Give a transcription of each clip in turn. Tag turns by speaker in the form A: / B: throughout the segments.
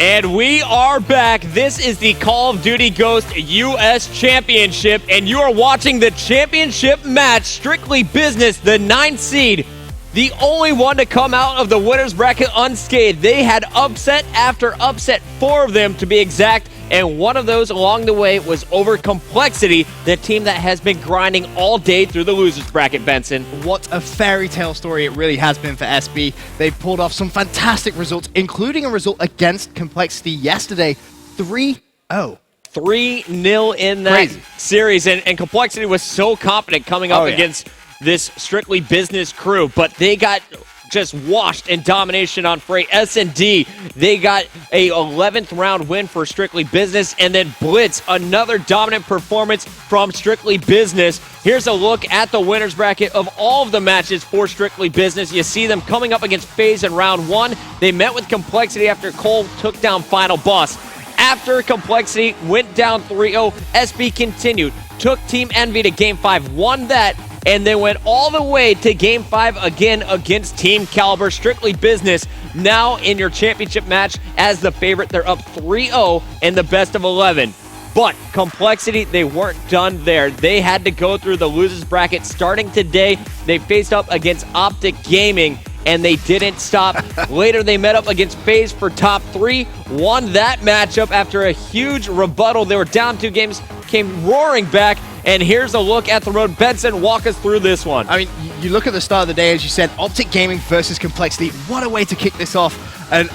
A: And we are back. This is the Call of Duty Ghost US Championship, and you are watching the championship match, Strictly Business, the 9th seed, the only one to come out of the winner's bracket unscathed. They had upset after upset, 4 of them to be exact, and one of those along the way was over Complexity, the team that has been grinding all day through the loser's bracket, Benson.
B: What a fairy tale story it really has been for SB. They pulled off some fantastic results, including a result against Complexity yesterday, 3-0.
A: 3-0 in that series, and Complexity was so confident coming up against this Strictly Business crew, but they got just washed in domination on Freight. S&D, they got a 11th round win for Strictly Business, and then Blitz, another dominant performance from Strictly Business. Here's a look at the winner's bracket of all of the matches for Strictly Business. You see them coming up against FaZe in round 1. They met with Complexity after Cole took down Final Boss. After Complexity went down 3-0, SB continued, took Team Envy to Game 5, won that, and then went all the way to Game 5 again against Team Caliber. Strictly Business now in your championship match as the favorite. They're up 3-0 in the best of 11. But Complexity, they weren't done there. They had to go through the losers bracket starting today. They faced up against Optic Gaming, and they didn't stop. Later, they met up against FaZe for top 3, won that matchup after a huge rebuttal. They were down 2 games, came roaring back, and here's a look at the road. Benson, walk us through this one.
B: I mean, you look at the start of the day, as you said, Optic Gaming versus Complexity. What a way to kick this off. And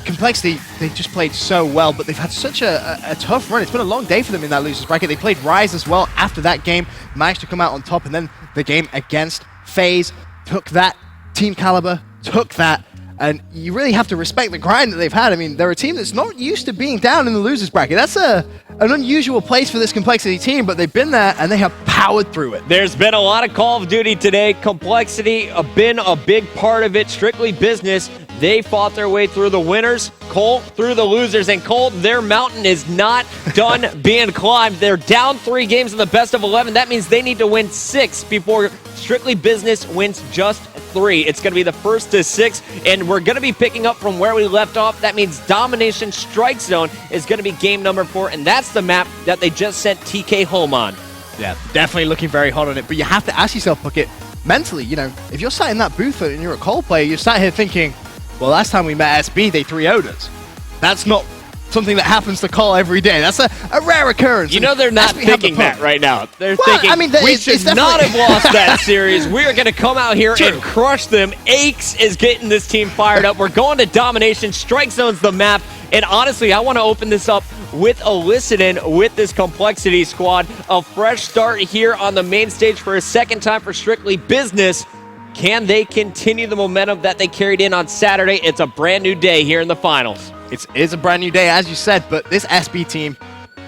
B: Complexity, they just played so well, but they've had such a tough run. It's been a long day for them in that losers bracket. They played Rise as well after that game, managed to come out on top, and then the game against FaZe took that. Team Caliber took that, and you really have to respect the grind that they've had. I mean, they're a team that's not used to being down in the losers bracket. That's an unusual place for this Complexity team, but they've been there, and they have powered through it.
A: There's been a lot of Call of Duty today. Complexity have been a big part of it. Strictly Business, they fought their way through the winners. Cole through the losers, and Cole, their mountain is not done being climbed. They're down 3 games in the best of 11. That means they need to win 6 before Strictly Business wins just 3. It's going to be the first to 6, and we're going to be picking up from where we left off. That means Domination Strike Zone is going to be game number 4, and that's the map that they just sent TK home on.
B: Yeah, definitely looking very hot on it, but you have to ask yourself, Bucket, mentally, you know, if you're sat in that booth and you're a Cole player, you're sat here thinking, well, last time we met SB, they 3-0'd us. That's not something that happens to Cole every day. That's a rare occurrence.
A: You know they're not thinking that right now. They're thinking,
B: I mean,
A: we should not have lost that series. We are going to come out here and crush them. Aches is getting this team fired up. We're going to Domination. Strike Zone's the map. And honestly, I want to open this up with a listen-in with this Complexity squad. A fresh start here on the main stage for a second time for Strictly Business. Can they continue the momentum that they carried in on Saturday? It's a brand new day here in the finals.
B: It is a brand new day, as you said, but this SB team,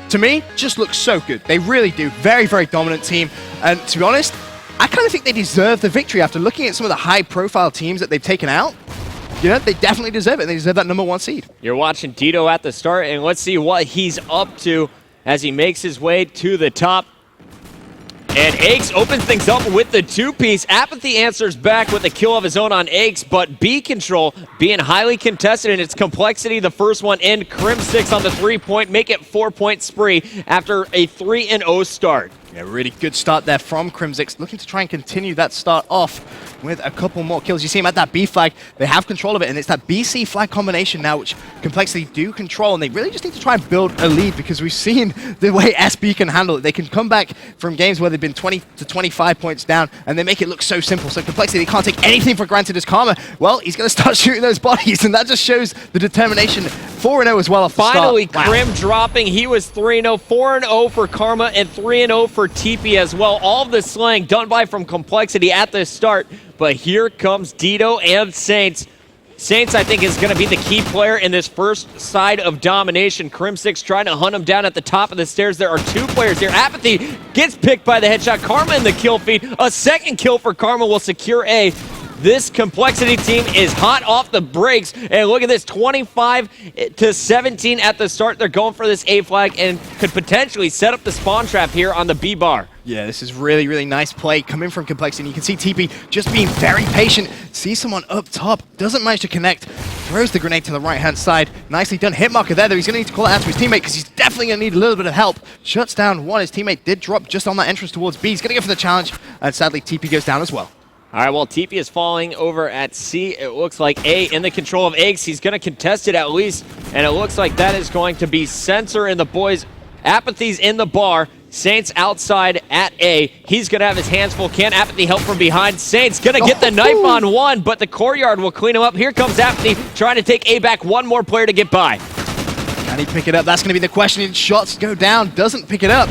B: to me, just looks so good. They really do. Very, very dominant team. And to be honest, I kind of think they deserve the victory after looking at some of the high-profile teams that they've taken out. You know, they definitely deserve it. They deserve that number 1 seed.
A: You're watching Dito at the start, and let's see what he's up to as he makes his way to the top. And Aches opens things up with the 2-piece. Apathy answers back with a kill of his own on Aches, but B Control being highly contested in its Complexity. The first one in. Crim6 on the 3-point, make it 4-point spree after a 3-0 start.
B: Yeah, really good start there from Crim6, looking to try and continue that start off with a couple more kills. You see him at that B flag. They have control of it, and it's that BC flag combination now, which Complexity do control, and they really just need to try and build a lead because we've seen the way SB can handle it. They can come back from games where they've been 20 to 25 points down, and they make it look so simple. So Complexity, they can't take anything for granted as Karma. Well, he's going to start shooting those bodies, and that just shows the determination. 4-0 as well off the
A: Finally,
B: start.
A: Crim dropping. He was 3-0, 4-0 for Karma, and 3-0 for TP as well. All of the slaying done by from Complexity at the start, but here comes Dito and Saints. Saints, I think, is going to be the key player in this first side of Domination. Crim6 trying to hunt him down at the top of the stairs. There are 2 players here. Apathy gets picked by the headshot. Karma in the kill feed. A second kill for Karma will secure A. This Complexity team is hot off the brakes. And look at this, 25 to 17 at the start. They're going for this A flag and could potentially set up the spawn trap here on the B bar.
B: Yeah, this is really, really nice play coming from Complexity. You can see TP just being very patient. Sees someone up top, doesn't manage to connect, throws the grenade to the right-hand side. Nicely done. Hit marker there, though. He's going to need to call it out to his teammate because he's definitely going to need a little bit of help. Shuts down one. His teammate did drop just on that entrance towards B. He's going to go for the challenge, and sadly, TP goes down as well.
A: All right, well, TP is falling over at C. It looks like A in the control of Eggs. He's going to contest it at least, and it looks like that is going to be Sensor and the boys. Apathy's in the bar. Saints outside at A. He's going to have his hands full. Can Apathy help from behind? Saints going to get the knife on one, but the Courtyard will clean him up. Here comes Apathy trying to take A back. One more player to get by.
B: Can he pick it up? That's going to be the question. Shots go down. Doesn't pick it up.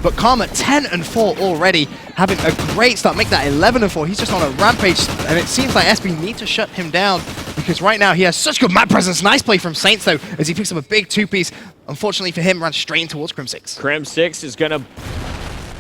B: But Karma 10-4 already, having a great start. Make that 11-4. He's just on a rampage, and it seems like SB need to shut him down because right now he has such good map presence. Nice play from Saints, though, as he picks up a big two-piece. Unfortunately for him, runs straight in towards Crim6.
A: Crim6 is going to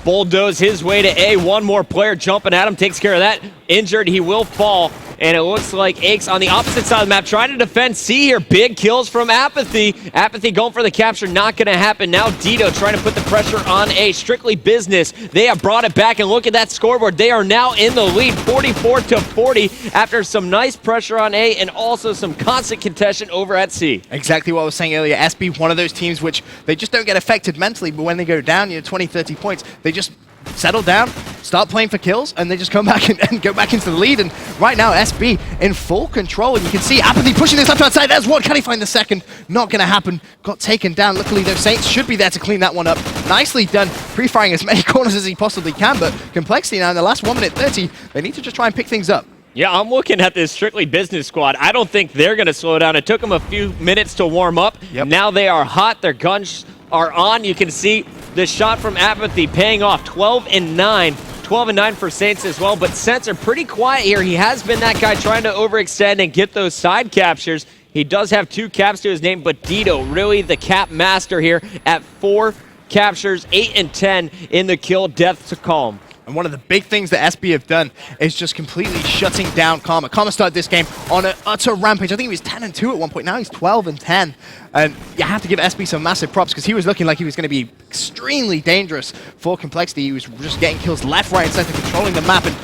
A: bulldoze his way to A. One more player jumping at him, takes care of that. Injured, he will fall. And it looks like Aches on the opposite side of the map trying to defend C here. Big kills from Apathy. Apathy going for the capture, not going to happen. Now Dito trying to put the pressure on A. Strictly Business. They have brought it back, and look at that scoreboard. They are now in the lead, 44-40, after some nice pressure on A and also some constant contention over at C.
B: Exactly what I was saying earlier. SB, one of those teams which they just don't get affected mentally, but when they go down, 20, 30 points, they just settle down, start playing for kills, and they just come back and go back into the lead. And right now, SB in full control. And you can see Apathy pushing this left-hand side. There's one. Can he find the second? Not going to happen. Got taken down. Luckily, those Saints should be there to clean that one up. Nicely done. Pre-firing as many corners as he possibly can. But Complexity now in the last 1 minute 30, they need to just try and pick things up.
A: Yeah, I'm looking at this Strictly Business squad. I don't think they're going to slow down. It took them a few minutes to warm up.
B: Yep.
A: Now they are hot. Their guns are on. You can see the shot from Apathy paying off. 12-9. 12-9 for Saints as well, but Sensor pretty quiet here. He has been that guy trying to overextend and get those side captures. He does have 2 caps to his name, but Dito, really the cap master here at 4 captures, 8 and 10 in the kill death to calm.
B: And one of the big things that SB have done is just completely shutting down Karma. Karma started this game on an utter rampage. I think he was 10-2 at one point. Now he's 12-10. And you have to give SB some massive props because he was looking like he was going to be extremely dangerous for Complexity. He was just getting kills left, right, and center, controlling the map. And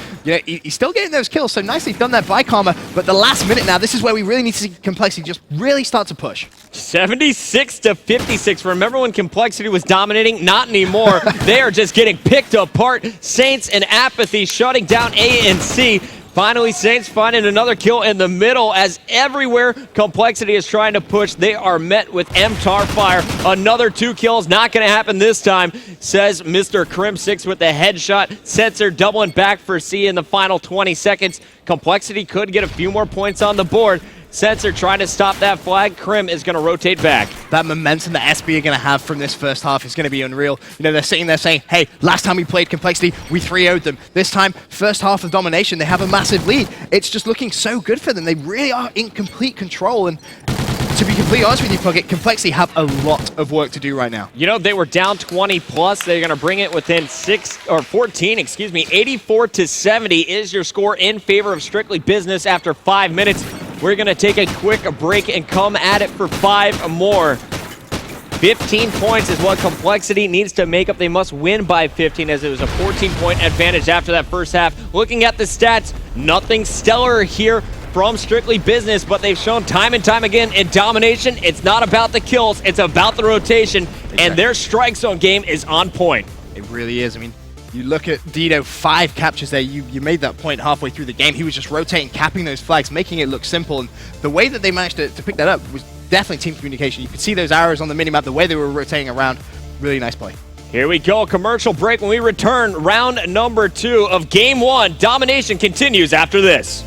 B: he's still getting those kills, so nicely done there by Karma. But the last minute now, this is where we really need to see Complexity just really start to push.
A: 76-56. Remember when Complexity was dominating? Not anymore. They are just getting picked apart. Saints and Apathy shutting down A and C. Finally, Saints finding another kill in the middle as everywhere Complexity is trying to push. They are met with MTAR fire. Another 2 kills. Not going to happen this time, says Mr. Crim6 with the headshot. Sensor doubling back for C in the final 20 seconds. Complexity could get a few more points on the board. Sensor trying to stop that flag. Crim is going to rotate back.
B: That momentum that SB are going to have from this first half is going to be unreal. They're sitting there saying, hey, last time we played Complexity, we 3-0'd them. This time, first half of domination, they have a massive lead. It's just looking so good for them. They really are in complete control. And to be completely honest with you, Puckett, Complexity have a lot of work to do right now.
A: They were down 20 plus. They're going to bring it within 14, 84-70 is your score in favor of Strictly Business after 5 minutes. We're going to take a quick break and come at it for 5 more. 15 points is what Complexity needs to make up. They must win by 15 as it was a 14-point advantage after that first half. Looking at the stats, nothing stellar here from Strictly Business, but they've shown time and time again in domination, it's not about the kills, it's about the rotation, and their strike zone game is on point.
B: It really is. I mean, you look at Dito, 5 captures there. You made that point halfway through the game. He was just rotating, capping those flags, making it look simple. And the way that they managed to pick that up was definitely team communication. You could see those arrows on the minimap, the way they were rotating around. Really nice play.
A: Here we go, commercial break. When we return, round number 2 of Game 1. Domination continues after this.